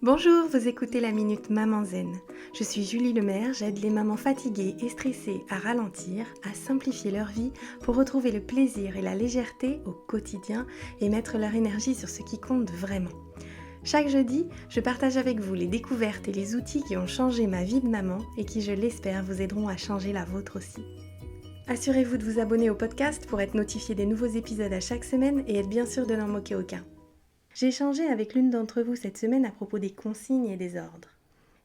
Bonjour, vous écoutez la Minute Maman Zen. Je suis Julie Lemaire, j'aide les mamans fatiguées et stressées à ralentir, à simplifier leur vie pour retrouver le plaisir et la légèreté au quotidien et mettre leur énergie sur ce qui compte vraiment. Chaque jeudi, je partage avec vous les découvertes et les outils qui ont changé ma vie de maman et qui, je l'espère, vous aideront à changer la vôtre aussi. Assurez-vous de vous abonner au podcast pour être notifié des nouveaux épisodes à chaque semaine et être bien sûr de n'en moquer aucun. J'ai échangé avec l'une d'entre vous cette semaine à propos des consignes et des ordres.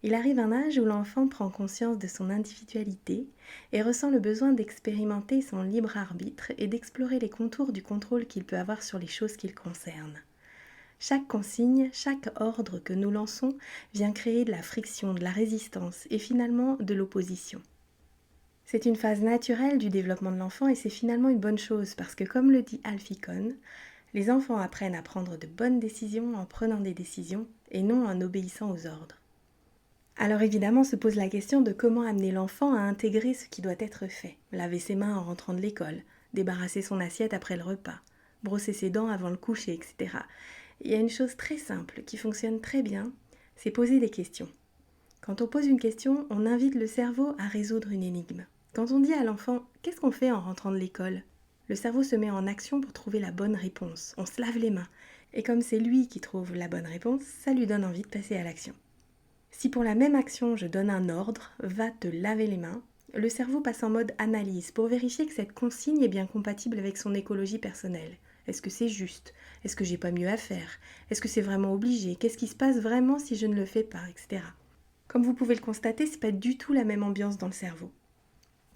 Il arrive un âge où l'enfant prend conscience de son individualité et ressent le besoin d'expérimenter son libre arbitre et d'explorer les contours du contrôle qu'il peut avoir sur les choses qu'il concerne. Chaque consigne, chaque ordre que nous lançons vient créer de la friction, de la résistance et finalement de l'opposition. C'est une phase naturelle du développement de l'enfant et c'est finalement une bonne chose parce que, comme le dit Alfie Kohn, les enfants apprennent à prendre de bonnes décisions en prenant des décisions et non en obéissant aux ordres. Alors évidemment se pose la question de comment amener l'enfant à intégrer ce qui doit être fait. Laver ses mains en rentrant de l'école, débarrasser son assiette après le repas, brosser ses dents avant le coucher, etc. Il y a une chose très simple qui fonctionne très bien, c'est poser des questions. Quand on pose une question, on invite le cerveau à résoudre une énigme. Quand on dit à l'enfant « Qu'est-ce qu'on fait en rentrant de l'école ?» Le cerveau se met en action pour trouver la bonne réponse. On se lave les mains. Et comme c'est lui qui trouve la bonne réponse, ça lui donne envie de passer à l'action. Si pour la même action, je donne un ordre, va te laver les mains, le cerveau passe en mode analyse pour vérifier que cette consigne est bien compatible avec son écologie personnelle. Est-ce que c'est juste ? Est-ce que j'ai pas mieux à faire ? Est-ce que c'est vraiment obligé ? Qu'est-ce qui se passe vraiment si je ne le fais pas, etc. Comme vous pouvez le constater, c'est pas du tout la même ambiance dans le cerveau.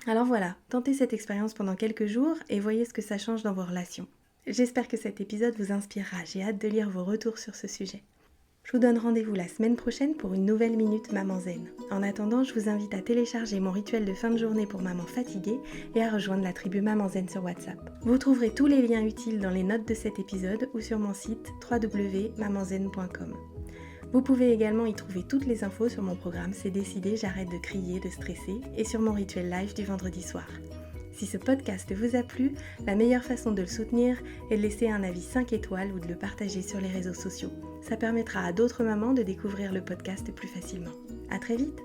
Alors voilà, tentez cette expérience pendant quelques jours et voyez ce que ça change dans vos relations. J'espère que cet épisode vous inspirera, j'ai hâte de lire vos retours sur ce sujet. Je vous donne rendez-vous la semaine prochaine pour une nouvelle Minute Maman Zen. En attendant, je vous invite à télécharger mon rituel de fin de journée pour maman fatiguée et à rejoindre la tribu Maman Zen sur WhatsApp. Vous trouverez tous les liens utiles dans les notes de cet épisode ou sur mon site www.mamanzen.com. Vous pouvez également y trouver toutes les infos sur mon programme C'est décidé, j'arrête de crier, de stresser et sur mon rituel live du vendredi soir. Si ce podcast vous a plu, la meilleure façon de le soutenir est de laisser un avis 5 étoiles ou de le partager sur les réseaux sociaux. Ça permettra à d'autres mamans de découvrir le podcast plus facilement. À très vite!